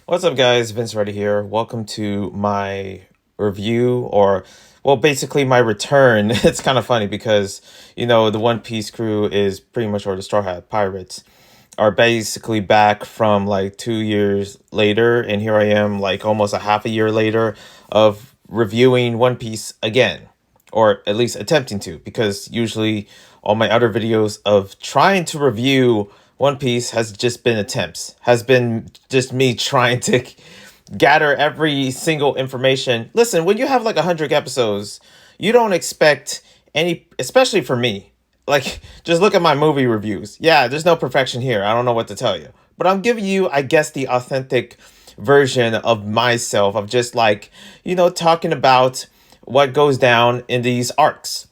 What's up, guys? Vince Reddy here. Welcome to my review, or, well, basically my return. It's kind of funny because, the One Piece crew is pretty much, or the Straw Hat Pirates, are basically back from like 2 years later. And here I am, like almost a half a year later, of reviewing One Piece again, or at least attempting to, because usually all my other videos of trying to review One Piece has just been attempts, has been just me trying to gather every single information. Listen, when you have like 100 episodes, you don't expect any, especially for me. Like, just look at my movie reviews. Yeah, there's no perfection here. I don't know what to tell you. But I'm giving you, I guess, the authentic version of myself, of just like, talking about what goes down in these arcs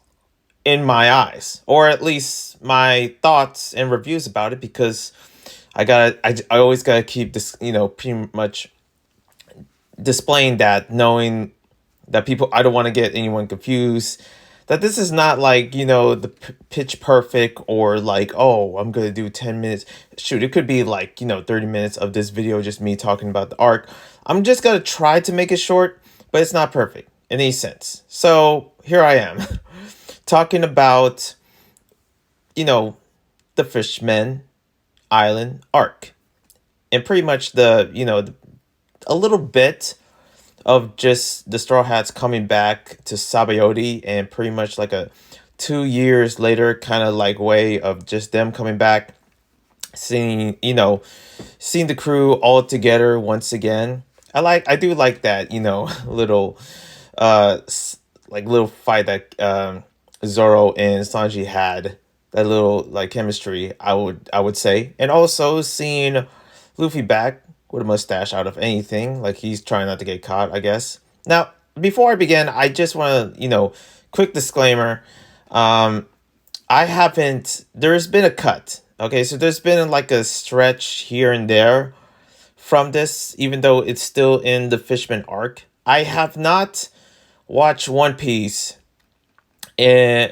in my eyes, or at least my thoughts and reviews about it, because I always gotta keep this, pretty much displaying that, knowing that people, I don't want to get anyone confused, that this is not like, the pitch perfect, or like, oh, I'm gonna do 10 minutes. Shoot, it could be like, 30 minutes of this video, just me talking about the arc. I'm just gonna try to make it short, but it's not perfect in any sense. So here I am talking about, you know, the Fishmen Island arc, and pretty much a little bit of just the Straw Hats coming back to Sabayoti, and pretty much like a 2 years later kind of like way of just them coming back, seeing, seeing the crew all together once again. I do like that, little little fight that Zoro and Sanji had, that little like chemistry, I would say. And also seeing Luffy back with a mustache out of anything, like he's trying not to get caught, I guess. Now, before I begin, I just want to, quick disclaimer. Um, I haven't. There's been a cut. Okay, so there's been like a stretch here and there from this, even though it's still in the Fishman arc. I have not watched One Piece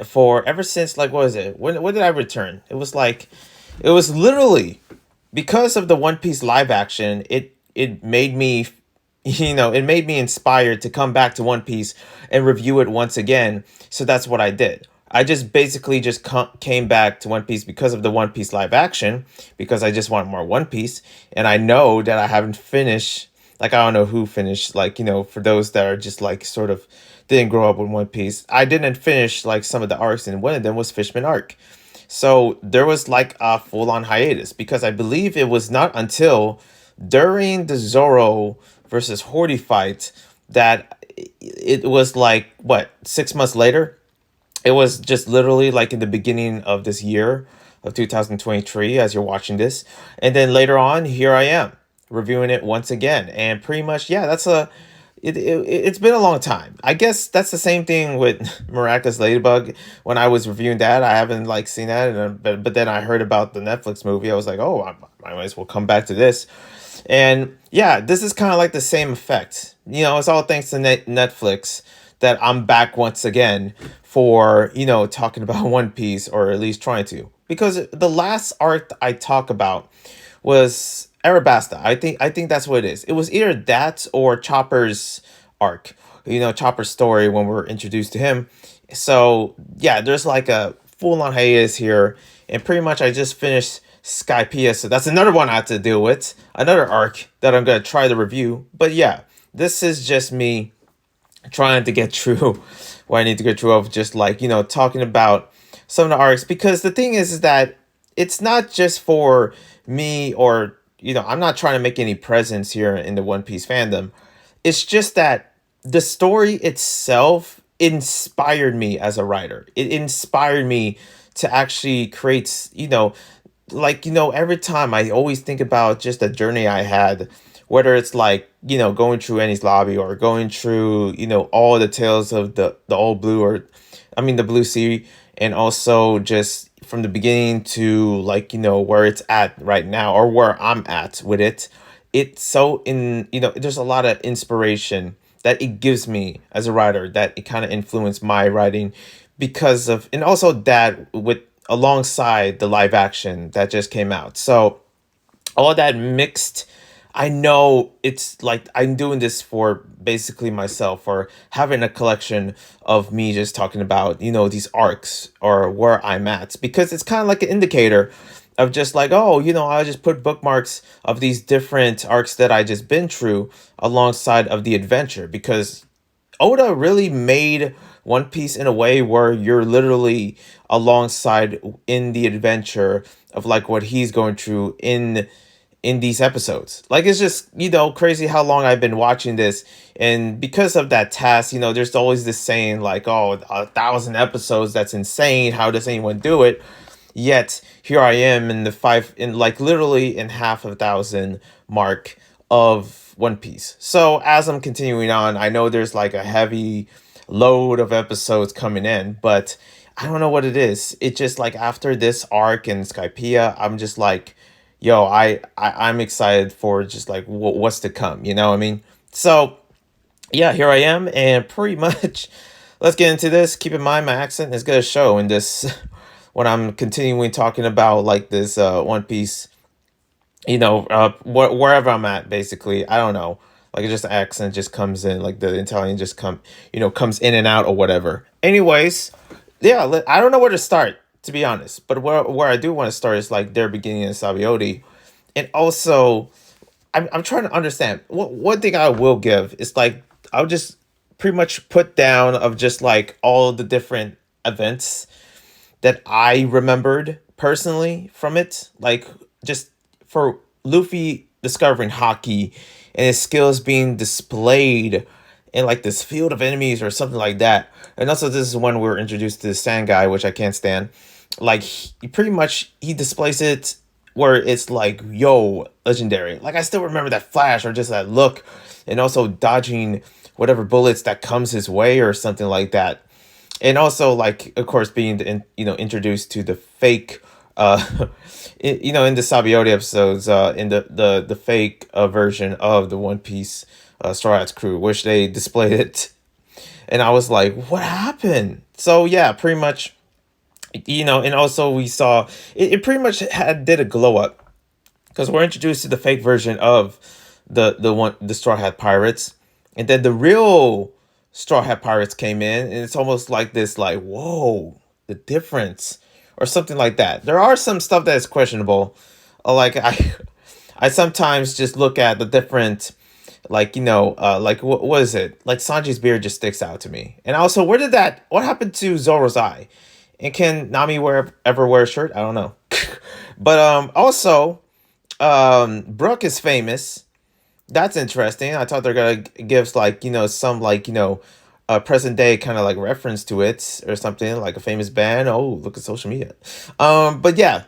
for ever since, like, what was it? When did I return? It was literally because of the One Piece live action. It made me, it made me inspired to come back to One Piece and review it once again. So that's what I did. I just basically just came back to One Piece because of the One Piece live action, because I just want more One Piece, and I know that I haven't finished. Like, I don't know who finished. Like, for those that are just like sort of didn't grow up with One Piece, I didn't finish like some of the arcs, and one of them was Fishman arc. So there was like a full on hiatus, because I believe it was not until during the Zoro versus Hordy fight that it was like, what, 6 months later. It was just literally like in the beginning of this year of 2023 as you're watching this. And then later on, here I am reviewing it once again. And pretty much, yeah, it's been a long time. I guess that's the same thing with Miraculous Ladybug. When I was reviewing that, I haven't like seen that, but then I heard about the Netflix movie. I was like, oh, I might as well come back to this. And yeah, this is kind of like the same effect. It's all thanks to Netflix that I'm back once again for, talking about One Piece, or at least trying to. Because the last arc I talk about was Arabasta. I think that's what it is. It was either that or Chopper's arc. Chopper's story when we're introduced to him. So yeah, there's like a full on hiatus here, and pretty much I just finished Skypiea, so that's another one I have to deal with. Another arc that I'm gonna try to review. But yeah, this is just me trying to get through what I need to get through, of just like, talking about some of the arcs, because the thing is that it's not just for me, or, I'm not trying to make any presence here in the One Piece fandom. It's just that the story itself inspired me as a writer. It inspired me to actually create, like, every time I always think about just the journey I had, whether it's like, going through Enies Lobby, or going through, all the tales of the old blue, or I mean the blue sea, and also just from the beginning to like, where it's at right now, or where I'm at with it. It's so there's a lot of inspiration that it gives me as a writer, that it kind of influenced my writing, because of, and also that with alongside the live action that just came out. So all that mixed, I know it's like I'm doing this for basically myself, or having a collection of me just talking about, these arcs or where I'm at, because it's kind of like an indicator of just like, oh, I just put bookmarks of these different arcs that I just been through alongside of the adventure, because Oda really made One Piece in a way where you're literally alongside in the adventure of like what he's going through in these episodes. Like, it's just, crazy how long I've been watching this. And because of that task, there's always this saying like, oh, 1,000 episodes, that's insane. How does anyone do it? Yet here I am in the in like literally in half a thousand mark of One Piece. So as I'm continuing on, I know there's like a heavy load of episodes coming in, but I don't know what it is. It just like after this arc in Skypiea, I'm just like, yo, I'm excited for just like what's to come. You know what I mean? So yeah, here I am, and pretty much let's get into this. Keep in mind my accent is gonna show in this when I'm continuing talking about like this One Piece, wherever I'm at, basically. I don't know. Like, it just the accent just comes in, like the Italian just comes in and out or whatever. Anyways, yeah, I don't know where to start, to be honest. But where I do want to start is like their beginning in Sabaody, and also I'm trying to understand. One thing I will give is like I'll just pretty much put down of just like all the different events that I remembered personally from it. Like, just for Luffy discovering hockey and his skills being displayed in like this field of enemies or something like that. And also, this is when we're introduced to the Sand Guy, which I can't stand. Like, he pretty much he displays it where it's like, yo, legendary. Like, I still remember that flash or just that look, and also dodging whatever bullets that comes his way or something like that. And also, like, of course, being introduced to the fake in the Sabaody episodes, in the fake version of the One Piece Straw Hats crew, which they displayed it, and I was like, what happened? So yeah, pretty much, and also we saw it pretty much did a glow up, because we're introduced to the fake version of the Straw Hat Pirates, and then the real Straw Hat Pirates came in, and it's almost like this, like, whoa, the difference, or something like that. There are some stuff that is questionable. Like, I sometimes just look at the different, like, like what is it? Like, Sanji's beard just sticks out to me. And also, what happened to Zoro's eye? And can Nami ever wear a shirt? I don't know. But also, Brooke is famous. That's interesting. I thought they're gonna give like, some like, present day kind of like reference to it or something, like a famous band. Oh, look at social media. But yeah.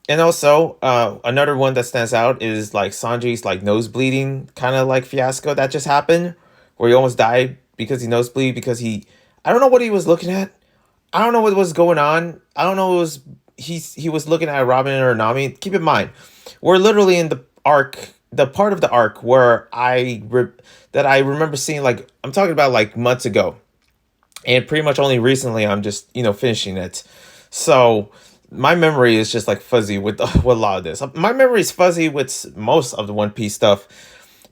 And also, another one that stands out is like Sanji's like nose bleeding kind of like fiasco that just happened, where he almost died because he nosebleed because I don't know what he was looking at. I don't know what was going on. I don't know. He was looking at Robin or Nami. Keep in mind, we're literally in the part of the arc where that I remember seeing, like, I'm talking about like months ago, and pretty much only recently I'm just finishing it. So my memory is just like fuzzy with with a lot of this. My memory is fuzzy with most of the One Piece stuff,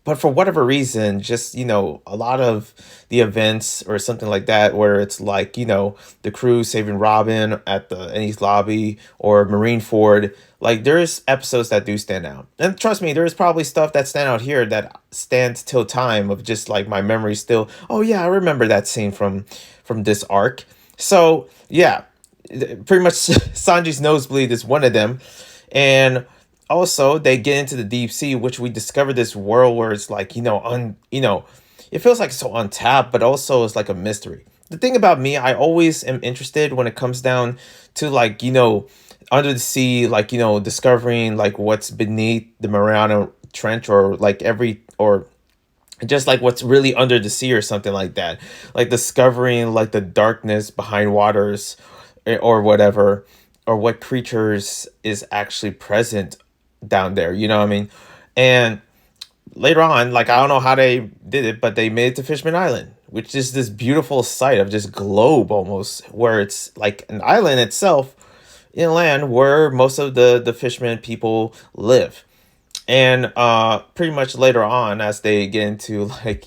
but for whatever reason, just a lot of the events or something like that, where it's like the crew saving Robin at the Ennie's lobby or Marineford. Like, there's episodes that do stand out, and trust me, there's probably stuff that stand out here that stands till time of just like my memory still. Oh yeah, I remember that scene from this arc. So yeah, pretty much Sanji's nosebleed is one of them, and also they get into the deep sea, which we discover this world where it's like it feels like so untapped, but also it's like a mystery. The thing about me, I always am interested when it comes down to like under the sea, like discovering like what's beneath the Mariana Trench, or like or just like what's really under the sea or something like that, like discovering like the darkness behind waters, or whatever, or what creatures is actually present down there, you know what I mean? And later on, like, I don't know how they did it, but they made it to Fishman Island, which is this beautiful sight of just globe almost, where it's like an island itself in land where most of the fishermen people live. And pretty much later on, as they get into like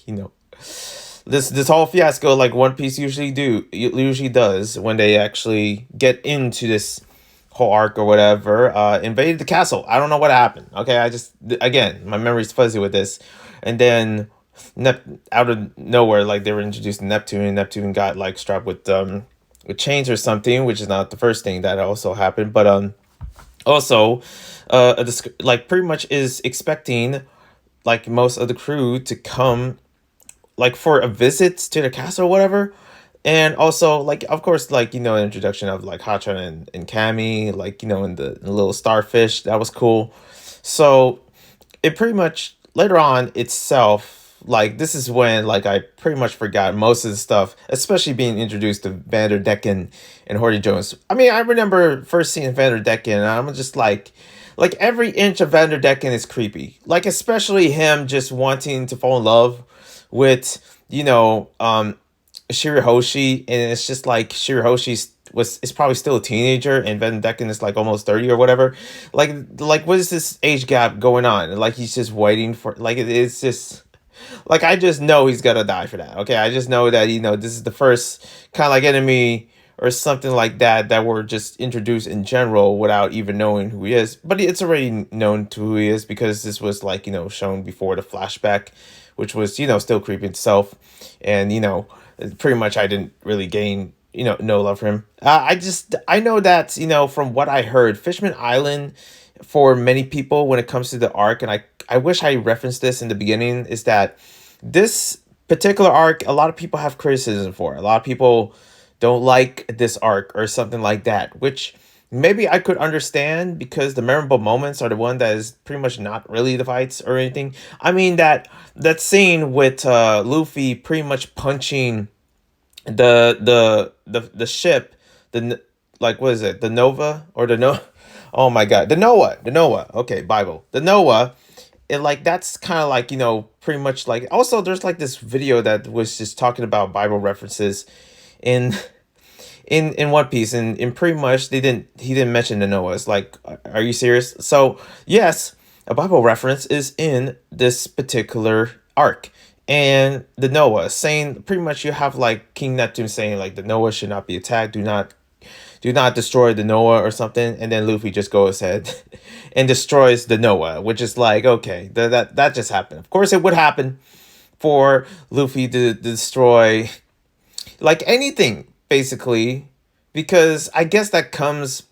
this whole fiasco, like One Piece usually does when they actually get into this whole arc or whatever, invaded the castle. I don't know what happened. Okay, I just again my memory's fuzzy with this, and then out of nowhere, like they were introduced to Neptune, and Neptune got like strapped with chains or something, which is not the first thing that also happened, but also like pretty much is expecting like most of the crew to come like for a visit to the castle or whatever. And also, like, of course, like, introduction of like Hachan and Cammy, like, in the little starfish, that was cool. So it pretty much later on itself, like, this is when like I pretty much forgot most of the stuff, especially being introduced to Vanderdecken and Horty Jones. I mean, I remember first seeing Vanderdecken, and I'm just like every inch of Vanderdecken is creepy. Like, especially him just wanting to fall in love with, Shirahoshi, and it's just like Shirahoshi is probably still a teenager, and Van Decken is like almost 30 or whatever. Like what is this age gap going on? Like he's just waiting for like it's just like I just know he's gonna die for that. Okay, I just know that this is the first kind of like enemy or something like that were just introduced in general without even knowing who he is. But it's already known to who he is because this was like shown before the flashback, which was still creepy itself, and pretty much I didn't really gain no love for him. I know that from what I heard, Fishman Island for many people when it comes to the arc, and I wish I referenced this in the beginning, is that this particular arc a lot of people have criticism for. A lot of people don't like this arc or something like that, which maybe I could understand because the memorable moments are the one that is pretty much not really the fights or anything. I mean that scene with Luffy pretty much punching the ship, like what is it, the Nova or the no oh my god, the Noah, okay, Bible, the Noah. And like that's kind of like pretty much like, also there's like this video that was just talking about Bible references in in One Piece, and pretty much he didn't mention the Noahs. Like, are you serious? So yes, a Bible reference is in this particular arc, and the Noah saying pretty much you have like King Neptune saying like the Noah should not be attacked. Do not destroy the Noah or something, and then Luffy just goes ahead and destroys the Noah, which is like, okay, that just happened. Of course, it would happen for Luffy to destroy like anything basically, because I guess that comes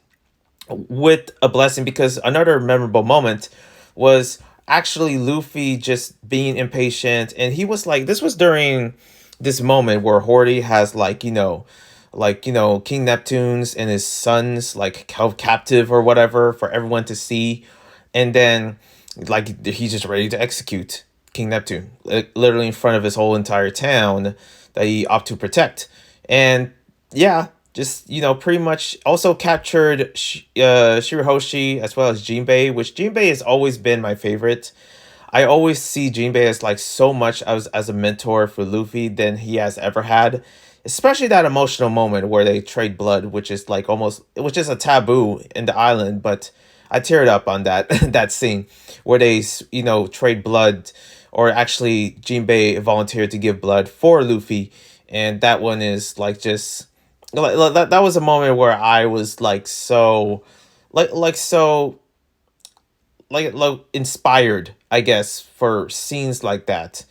with a blessing, because another memorable moment was actually Luffy just being impatient, and he was like, this was during this moment where Horty has like King Neptune's and his sons like held captive or whatever for everyone to see, and then like he's just ready to execute King Neptune, like, literally in front of his whole entire town that he opt to protect. And yeah, just pretty much also captured Shirahoshi as well as Jinbei, which Jinbei has always been my favorite. I always see Jinbei as like so much as a mentor for Luffy than he has ever had. Especially that emotional moment where they trade blood, which is like almost, which is a taboo in the island, but I teared up on that that scene where they trade blood, or actually Jinbei volunteered to give blood for Luffy, and that one is like just that was a moment where I was like so so like inspired, I guess, for scenes like that.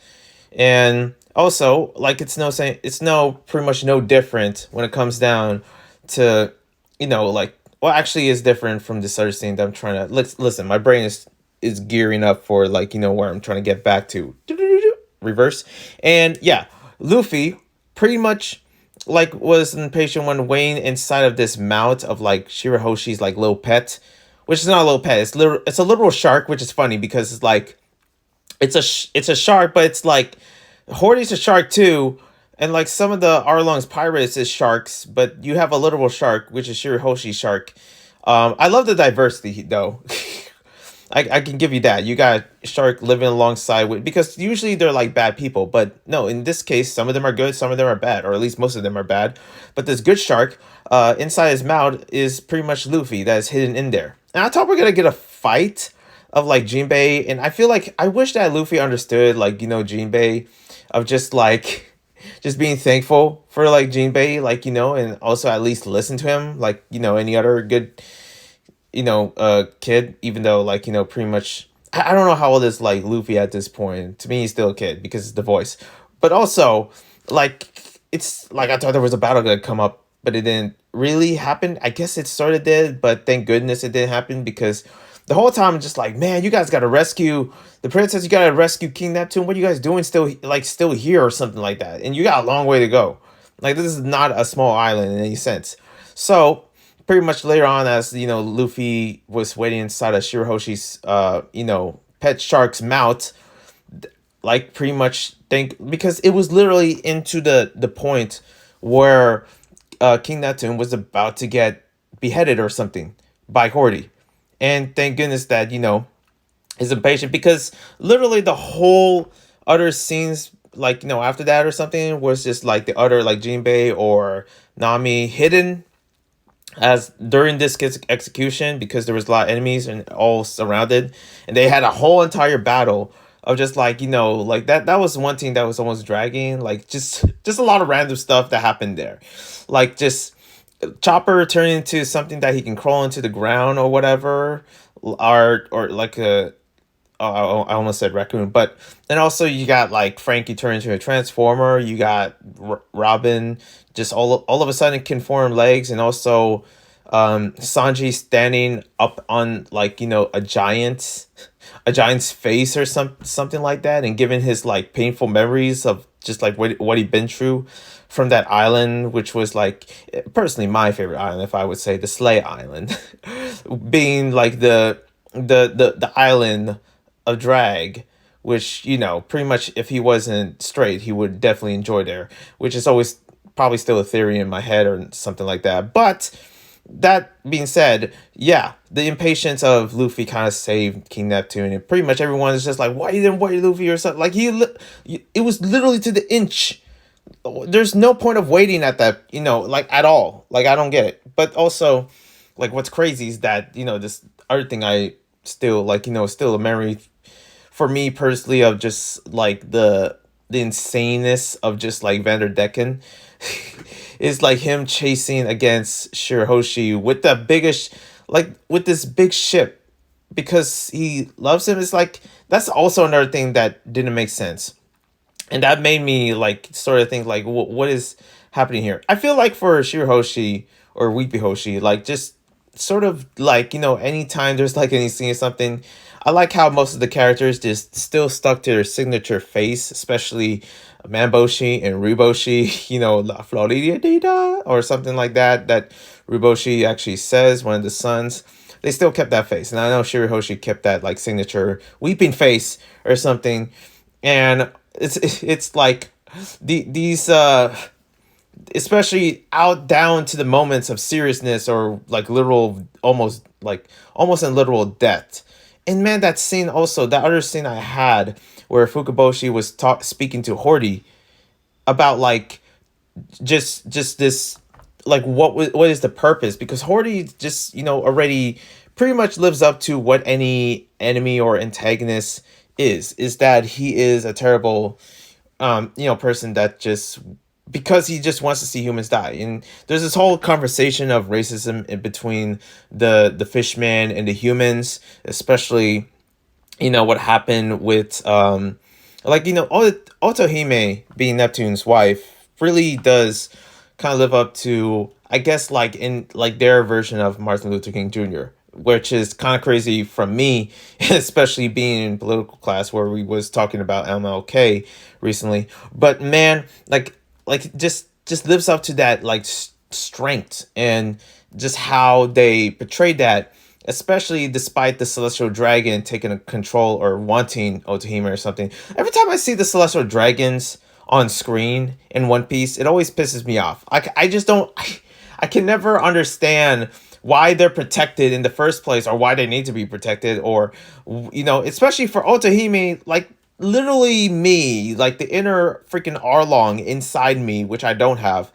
And also, like, it's no pretty much no different when it comes down to like, well, actually is different from this other scene that I'm trying to listen, my brain is gearing up for like where I'm trying to get back to reverse. And yeah, Luffy pretty much like was impatient when Wayne inside of this mouth of like Shirahoshi's like little pet, which is not a little pet, it's a literal shark, which is funny because it's like it's a shark, but it's like Horty's a shark too, and like some of the Arlong's pirates is sharks, but you have a literal shark, which is Shirahoshi shark. I love the diversity though. I can give you that. You got shark living alongside with, because usually they're like bad people, but no, in this case, some of them are good, some of them are bad, or at least most of them are bad. But this good shark, inside his mouth is pretty much Luffy that is hidden in there. And I thought we're gonna get a fight of like Jinbei, and I feel like I wish that Luffy understood like Jinbei, of just like just being thankful for like Jinbei, like and also at least listen to him like any other good kid, even though like pretty much I don't know how old is like Luffy at this point. To me, he's still a kid because it's the voice, but also like it's like I thought there was a battle gonna come up, but it didn't really happen. I guess it sort of did, but thank goodness it didn't happen because the whole time I'm just like, man, you guys got to rescue the princess. You got to rescue King Neptune. What are you guys doing? Still here or something like that? And you got a long way to go. Like this is not a small island in any sense. So pretty much later on, as Luffy was waiting inside of Shirahoshi's pet shark's mouth, like pretty much think because it was literally into the point where King Neptune was about to get beheaded or something by Hordy. And thank goodness that is impatient, because literally the whole other scenes like after that or something was just like the other like Jinbei or Nami hidden as during this kid's execution, because there was a lot of enemies and all surrounded, and they had a whole entire battle of just like like that was one thing that was almost dragging, like just a lot of random stuff that happened there, like just Chopper turning into something that he can crawl into the ground or whatever, or like a I almost said raccoon, but then also you got like Frankie turning into a transformer. You got Robin just all of a sudden can form legs, and also Sanji standing up on like a giant's face or something like that, and giving his like painful memories of just like what he'd been through from that island, which was like personally my favorite island, if I would say, the Slay Island, being like the island of drag, which pretty much if he wasn't straight he would definitely enjoy there, which is always probably still a theory in my head or something like that. But that being said, yeah, the impatience of Luffy kind of saved King Neptune, and pretty much everyone is just like, why you didn't wait, Luffy, or something like it was literally to the inch. There's no point of waiting at that, like at all. Like I don't get it. But also, like what's crazy is that this other thing I still like, still a memory for me personally of just like the insaneness of just like Vanderdecken is like him chasing against Shirahoshi with the biggest, like with this big ship, because he loves him. It's like that's also another thing that didn't make sense, and that made me like sort of think like what is happening here. I feel like for Shirahoshi or Weepy Hoshi, like just sort of like anytime there's like any scene or something, I like how most of the characters just still stuck to their signature face, especially Mamboshi and Ruboshi, La Floridita or something like that, that Ruboshi actually says, one of the sons. They still kept that face. And I know Shirahoshi kept that like signature weeping face or something. And it's like these especially out down to the moments of seriousness or like literal almost in literal death. And man, that scene also, the other scene I had where Fukaboshi was speaking to Hordy about like just this, like what is the purpose, because Hordy just already pretty much lives up to what any enemy or antagonist is that he is a terrible person that just, because he just wants to see humans die. And there's this whole conversation of racism in between the fishmen and the humans, especially what happened with Otohime being Neptune's wife really does kind of live up to, I guess, like in like their version of Martin Luther King Jr., which is kind of crazy from me, especially being in political class where we was talking about MLK recently. But man, like just lives up to that like strength, and just how they portrayed that, especially despite the Celestial Dragon taking a control or wanting Otohime or something. Every time I see the Celestial Dragons on screen in One Piece, it always pisses me off. I just don't, I can never understand why they're protected in the first place, or why they need to be protected, or especially for Otohime, like literally me, like the inner freaking Arlong inside me, which I don't have,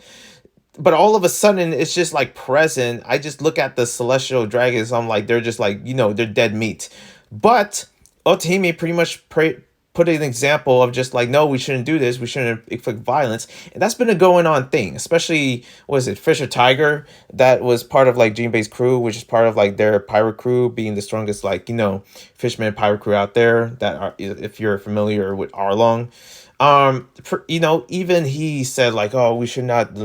but all of a sudden it's just like present. I just look at the Celestial Dragons, I'm like, they're just like they're dead meat. But Otimi pretty much put an example of just like, no, we shouldn't do this. We shouldn't inflict violence. And that's been a going on thing, especially, was it Fisher Tiger? That was part of like Jinbei's crew, which is part of like their pirate crew being the strongest, like, fisherman pirate crew out there that are, if you're familiar with Arlong. Even he said like, oh, we should not,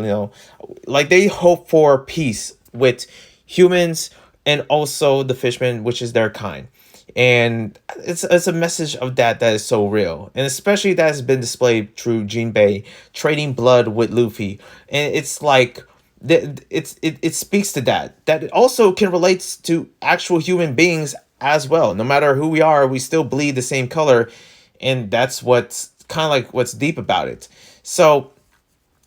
like they hope for peace with humans and also the fishmen, which is their kind. And it's a message of that is so real, and especially that has been displayed through Jinbei trading blood with Luffy, and it's like it speaks to that it also can relate to actual human beings as well. No matter who we are, we still bleed the same color, and that's what's kind of like what's deep about it. So,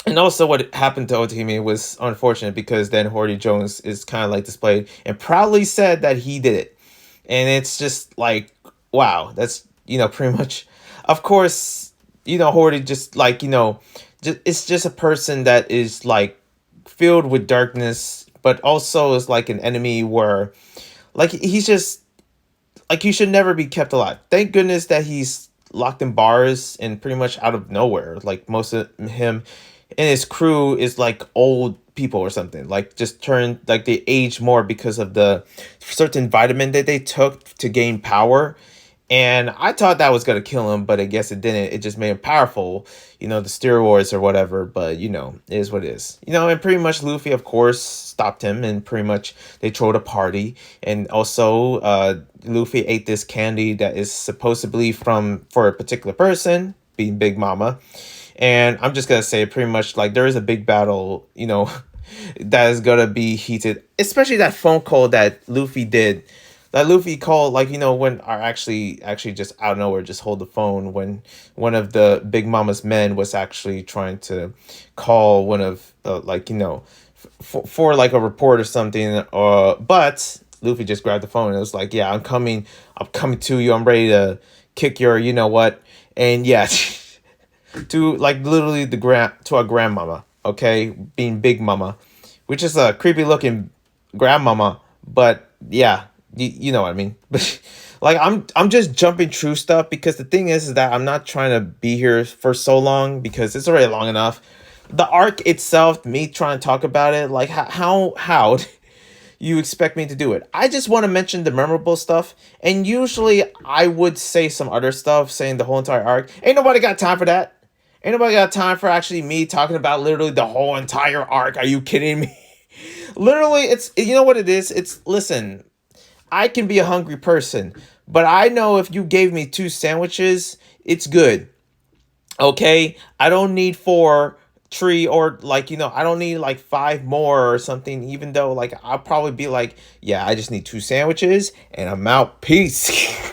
and also what happened to Otimi was unfortunate, because then Horty Jones is kind of like displayed and proudly said that he did it. And it's just like, wow, that's, pretty much, of course, Horty just like, it's just a person that is like filled with darkness, but also is like an enemy where, like, he's just like, he should never be kept alive. Thank goodness that he's locked in bars and pretty much out of nowhere. Like most of him and his crew is like old people or something. Like just turned, like they age more because of the certain vitamin that they took to gain power. And I thought that was gonna kill him, but I guess it didn't. It just made him powerful, the steroids or whatever. But it is what it is. And pretty much Luffy, of course, stopped him, and pretty much they throw a party. And also, Luffy ate this candy that is supposedly for a particular person, being Big Mama. And I'm just gonna say, pretty much like there is a big battle, that is gonna be heated, especially that phone call that Luffy did, that Luffy called, like, when are actually just out of nowhere, just hold the phone when one of the Big Mama's men was actually trying to call one of, for like a report or something. But Luffy just grabbed the phone and it was like, yeah, I'm coming to you, I'm ready to kick your, what. And yeah, to like literally to our grandmama, okay, being Big Mama, which is a creepy looking grandmama, but yeah, you know what I mean. But like I'm just jumping through stuff because the thing is that I'm not trying to be here for so long because it's already long enough. The arc itself, me trying to talk about it, like how you expect me to do it? I just want to mention the memorable stuff, and usually I would say some other stuff, saying the whole entire arc. Ain't nobody got time for that. Ain't nobody got time for actually me talking about literally the whole entire arc. Are you kidding me? Literally, it's, you know what it is? It's, listen, I can be a hungry person, but I know if you gave me 2 sandwiches, it's good. Okay? I don't need 4, 3, or like, I don't need like 5 more or something, even though like I'll probably be like, yeah, I just need 2 sandwiches and I'm out. Peace.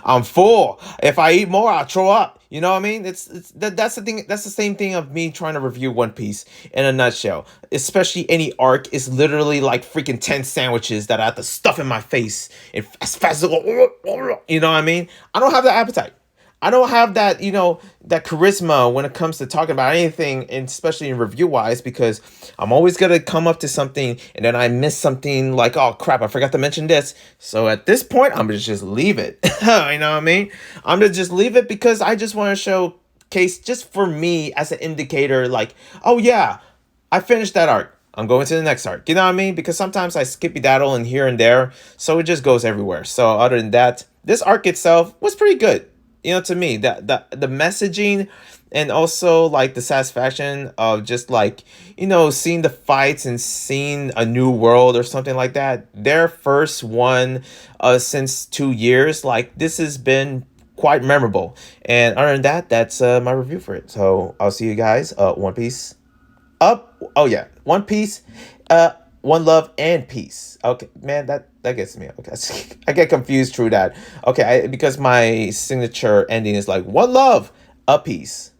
I'm full. If I eat more, I'll throw up. You know what I mean? That's the thing. That's the same thing of me trying to review One Piece in a nutshell. Especially any arc is literally like freaking 10 sandwiches that I have to stuff in my face and as fast as go. You know what I mean? I don't have the appetite. I don't have that, that charisma when it comes to talking about anything, and especially in review wise, because I'm always going to come up to something and then I miss something like, oh crap, I forgot to mention this. So at this point, I'm going to just leave it. You know what I mean? I'm going to just leave it because I just want to showcase just for me as an indicator, like, oh yeah, I finished that arc. I'm going to the next arc. You know what I mean? Because sometimes I skippy daddle in here and there. So it just goes everywhere. So other than that, this arc itself was pretty good. To me, the messaging, and also like the satisfaction of just like, seeing the fights and seeing a new world or something like that. Their first one since 2 years, like this has been quite memorable. And other than that, that's my review for it. So I'll see you guys. One Piece up. Oh yeah, One Piece. One Love and Peace. Okay, man, that gets me. Okay, I get confused through that. Okay, because my signature ending is like One Love, a Peace.